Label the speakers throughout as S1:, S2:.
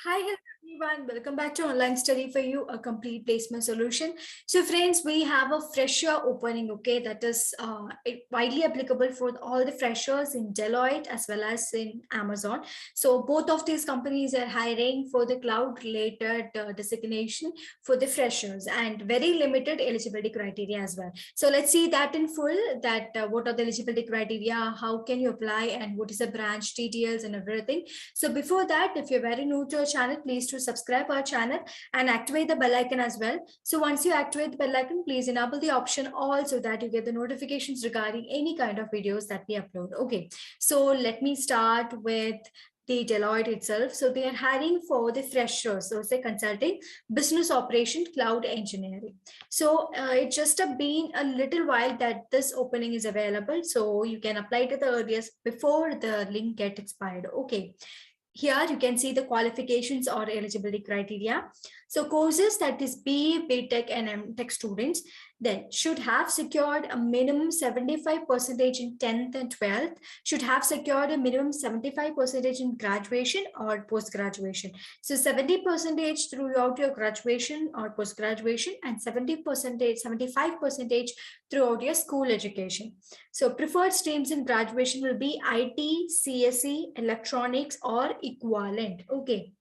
S1: Hi, hello everyone. Welcome back to Online Study for You, a complete placement solution. So friends, we have a fresher opening, okay, that is widely applicable for all the freshers in Deloitte as well as in Amazon. So both of these companies are hiring for the cloud related designation for the freshers and very limited eligibility criteria as well. So let's see that in full, that what are the eligibility criteria, how can you apply, and what is the branch details and everything. So before that, if you're very new to our channel, please to subscribe our channel and activate the bell icon as well. So once you activate the bell icon, please enable the option all so that you get the notifications regarding any kind of videos that we upload. Okay, so let me start with the Deloitte itself. So they are hiring for the freshers, so say consulting, business operation, cloud engineering. So it's just been a little while that this opening is available. So you can apply to the earliest before the link get expired. Okay. Here you can see the qualifications or eligibility criteria. So courses that is BE, Tech and MTech students then should have secured a minimum 75% in 10th and 12th, should have secured a minimum 75% in graduation or post-graduation. So 70% throughout your graduation or post-graduation and 70%, 75% throughout your school education. So preferred streams in graduation will be IT, CSE, electronics or equivalent. Okay.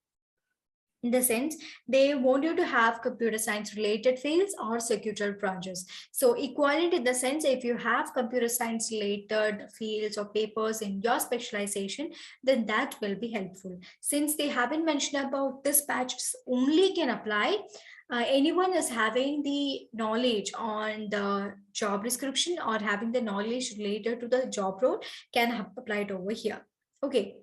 S1: In the sense, they want you to have computer science related fields or secretarial branches. So equivalent in the sense, if you have computer science related fields or papers in your specialization, then that will be helpful. Since they haven't mentioned about this batch only can apply, anyone is having the knowledge on the job description or having the knowledge related to the job role can apply it over here. Okay.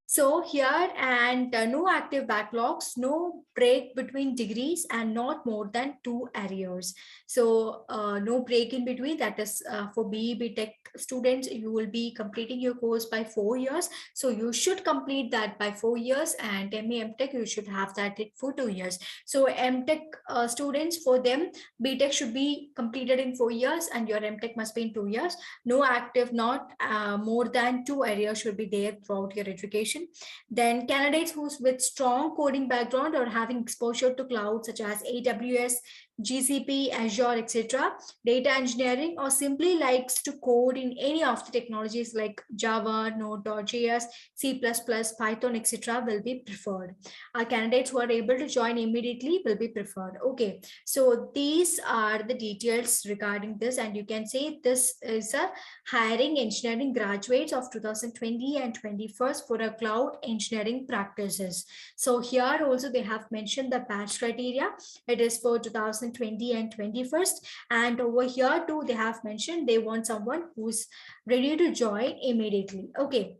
S1: So here and no active backlogs, no break between degrees and not more than 2 arrears. So no break in between, that is for BE Tech students, you will be completing your course by 4 years. So you should complete that by 4 years, and ME MTech you should have that for 2 years. So MTech students, for them, BTech should be completed in 4 years and your MTech must be in 2 years. No active, not more than 2 arrears should be there throughout your education. Then candidates who's with strong coding background or having exposure to cloud such as AWS, GCP, Azure, etc., data engineering, or simply likes to code in any of the technologies like Java, Node.js, C++, Python, etc., will be preferred. Our candidates who are able to join immediately will be preferred. Okay, so these are the details regarding this, and you can say this is a hiring engineering graduates of 2020 and 21st for a cloud engineering practices. So here also they have mentioned the batch criteria. It is for 2020 and 21st, and over here too they have mentioned they want someone who's ready to join immediately. Okay,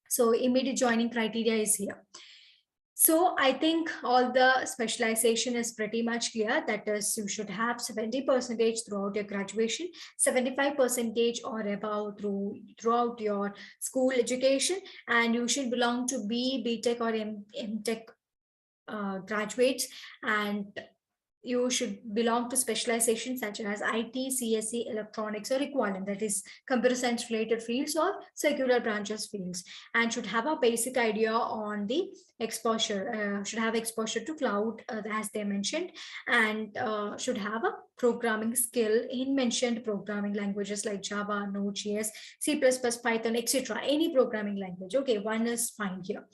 S1: so immediate joining criteria is here. So I think all the specialization is pretty much clear. That is, you should have 70% throughout your graduation, 75% or above throughout your school education, and you should belong to B Tech or MTech graduates, and you should belong to specializations such as IT, CSE, electronics, or equivalent, that is computer science related fields or secular branches fields, and should have a basic idea on the exposure, should have exposure to cloud as they mentioned, and should have a programming skill in mentioned programming languages like Java, Node.js, C++, Python, etc. Any programming language. Okay, one is fine here.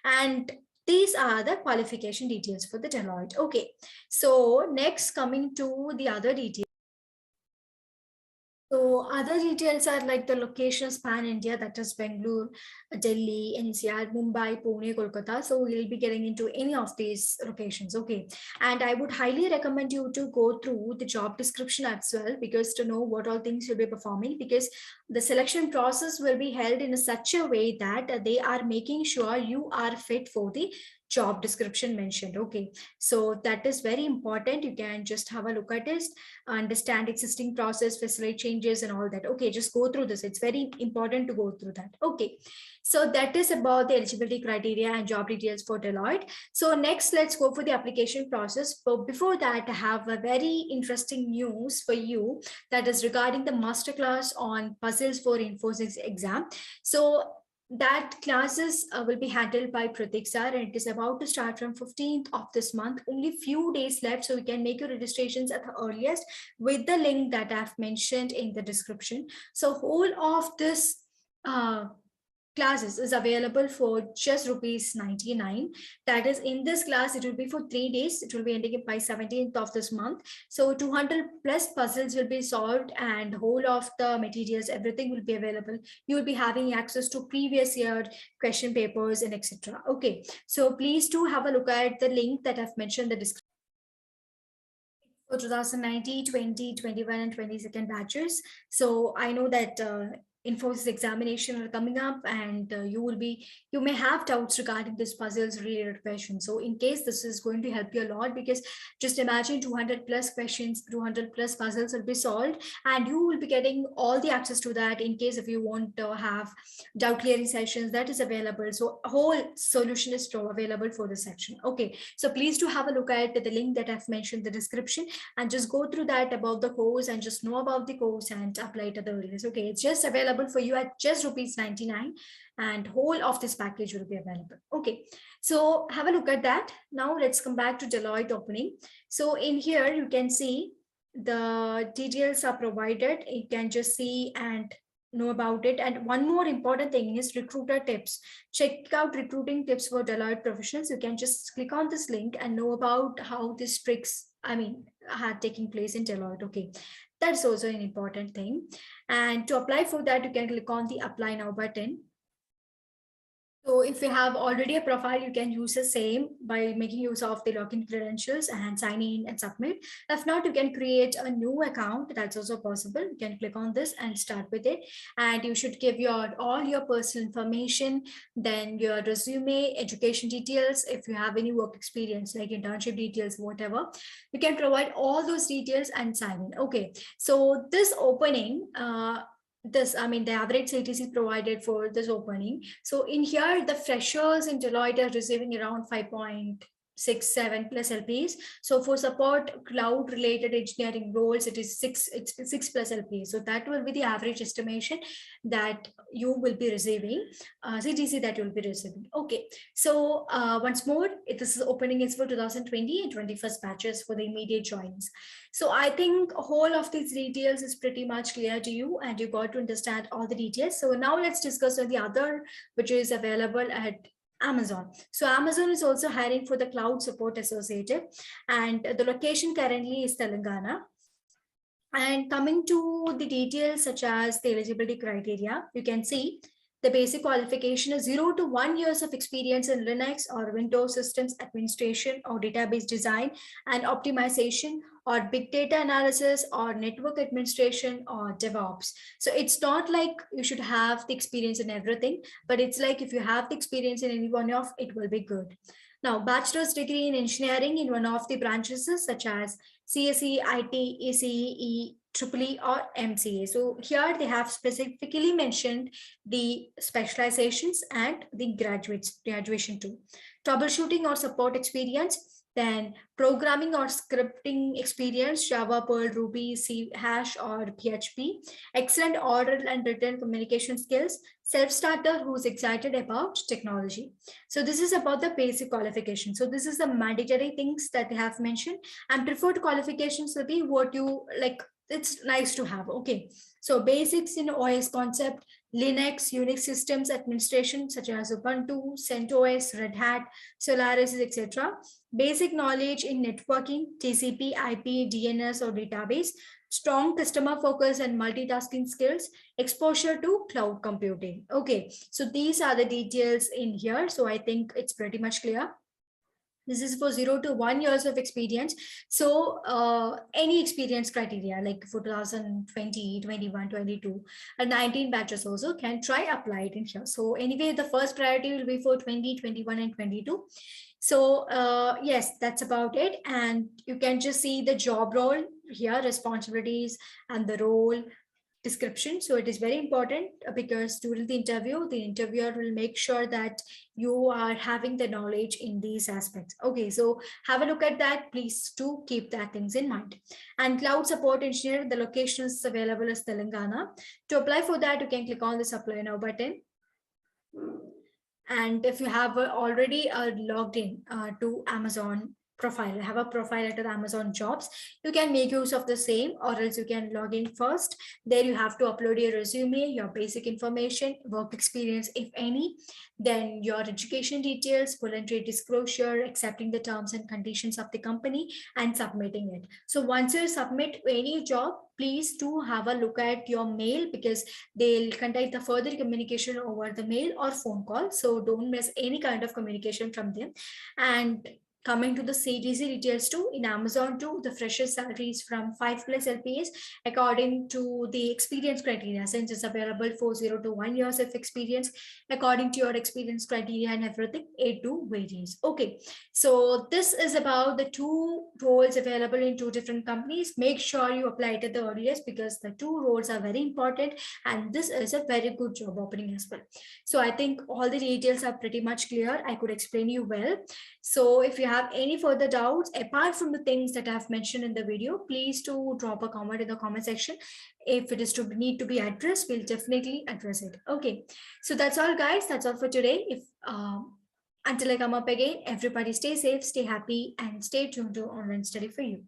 S1: And these are the qualification details for the Deloitte. Okay, so next coming to the other details. So other details are like the location span India, that is Bangalore, Delhi, NCR, Mumbai, Pune, Kolkata. So we'll be getting into any of these locations. Okay. And I would highly recommend you to go through the job description as well, because to know what all things you'll be performing, because the selection process will be held in such a way that they are making sure you are fit for the job description mentioned. Okay, so that is very important. You can just have a look at it, understand existing process, facilitate changes and all that. Okay, just go through this. It's very important to go through that. Okay, so that is about the eligibility criteria and job details for Deloitte. So next, let's go for the application process. But before that, I have a very interesting news for you, that is regarding the masterclass on puzzles for Infosys exam. So that classes will be handled by Pratik sir, and it is about to start from 15th of this month. Only few days left, so you can make your registrations at the earliest with the link that I've mentioned in the description. So whole of this classes is available for just rupees 99. That is, in this class it will be for 3 days. It will be ending by 17th of this month. So 200 plus puzzles will be solved, and whole of the materials, everything will be available. You will be having access to previous year question papers and etc. Okay, so please do have a look at the link that I've mentioned in the description for 2019, 20, 21, and 22nd batches. So I know that Infosys examination are coming up, and you may have doubts regarding this puzzles related questions. So in case this is going to help you a lot, because just imagine 200 plus questions, 200 plus puzzles will be solved, and you will be getting all the access to that in case if you want to have doubt clearing sessions, that is available. So a whole solution is still available for this section. Okay, so please do have a look at the link that I've mentioned in the description, and just go through that about the course and just know about the course and apply to the earliest. Okay, it's just available for you at just rupees 99, and whole of this package will be available. Okay, so have a look at that. Now let's come back to Deloitte opening. So in here you can see the details are provided. You can just see and know about it. And one more important thing is recruiter tips. Check out recruiting tips for Deloitte professionals. You can just click on this link and know about how these tricks, had taken place in Deloitte. Okay, that's also an important thing. And to apply for that, you can click on the apply now button. So if you have already a profile, you can use the same by making use of the login credentials and sign in and submit. If not, you can create a new account. That's also possible. You can click on this and start with it. And you should give all your personal information, then your resume, education details. If you have any work experience like internship details, whatever, you can provide all those details and sign in. Okay, so this opening, the average CTC provided for this opening. So in here, the freshers in Deloitte are receiving around 5.67 plus LPs. So for support cloud related engineering roles, it's 6 plus LPs. So that will be the average estimation that you will be receiving, CTC that you will be receiving. Okay, so once more, this is opening is for 2020 and 21st batches for the immediate joins. So I think whole of these details is pretty much clear to you, and you got to understand all the details. So now let's discuss on the other, which is available at Amazon. So Amazon is also hiring for the cloud support associative, and the location currently is Telangana. And coming to the details such as the eligibility criteria, you can see the basic qualification is 0 to 1 years of experience in Linux or Windows systems administration or database design and optimization or big data analysis or network administration or DevOps. So it's not like you should have the experience in everything, but it's like if you have the experience in any one of it will be good. Now, bachelor's degree in engineering in one of the branches such as CSE, IT, ECE, EEE or MCA. So here they have specifically mentioned the specializations and the graduation too. Troubleshooting or support experience, then programming or scripting experience, Java, Perl, Ruby, C Hash or PHP, excellent oral and written communication skills, self-starter who's excited about technology. So this is about the basic qualification. So this is the mandatory things that they have mentioned, and preferred qualifications will be what you like. It's nice to have. Okay, so basics in OS concept, Linux, Unix systems administration such as Ubuntu, CentOS, Red Hat, Solaris, etc. Basic knowledge in networking, TCP, IP, DNS or database, strong customer focus and multitasking skills, exposure to cloud computing. Okay, so these are the details in here. So I think it's pretty much clear. This is for 0 to 1 years of experience. So any experience criteria like for 2020, 21, 22, and 19 batches also can try apply it in here. So anyway, the first priority will be for 20, 21, and 22. So yes, that's about it. And you can just see the job role here, responsibilities and the role description. So it is very important because during the interview, the interviewer will make sure that you are having the knowledge in these aspects. Okay, so have a look at that. Please do keep that things in mind. And cloud support engineer, the location is available as Telangana. To apply for that, you can click on this apply now button. And if you have already logged in to Amazon profile, have a profile at Amazon jobs, you can make use of the same, or else you can log in first. There you have to upload your resume, your basic information, work experience if any, then your education details, voluntary disclosure, accepting the terms and conditions of the company, and submitting it. So once you submit any job, please do have a look at your mail, because they'll conduct the further communication over the mail or phone call. So don't miss any kind of communication from them. And coming to the CTC details too, in Amazon too, the fresher salary is from 5 plus LPS according to the experience criteria, since it's available for 0 to 1 years of experience. According to your experience criteria and everything, it do varies. Okay, so this is about the two roles available in two different companies. Make sure you apply it at the earliest, because the two roles are very important, and this is a very good job opening as well. So I think all the details are pretty much clear. I could explain you well. So if you have any further doubts apart from the things that I've mentioned in the video, please do drop a comment in the comment section. If it is to need to be addressed, we'll definitely address it. Okay, so that's all guys, that's all for today. If until I come up again, everybody stay safe, stay happy, and stay tuned to Online Study for You.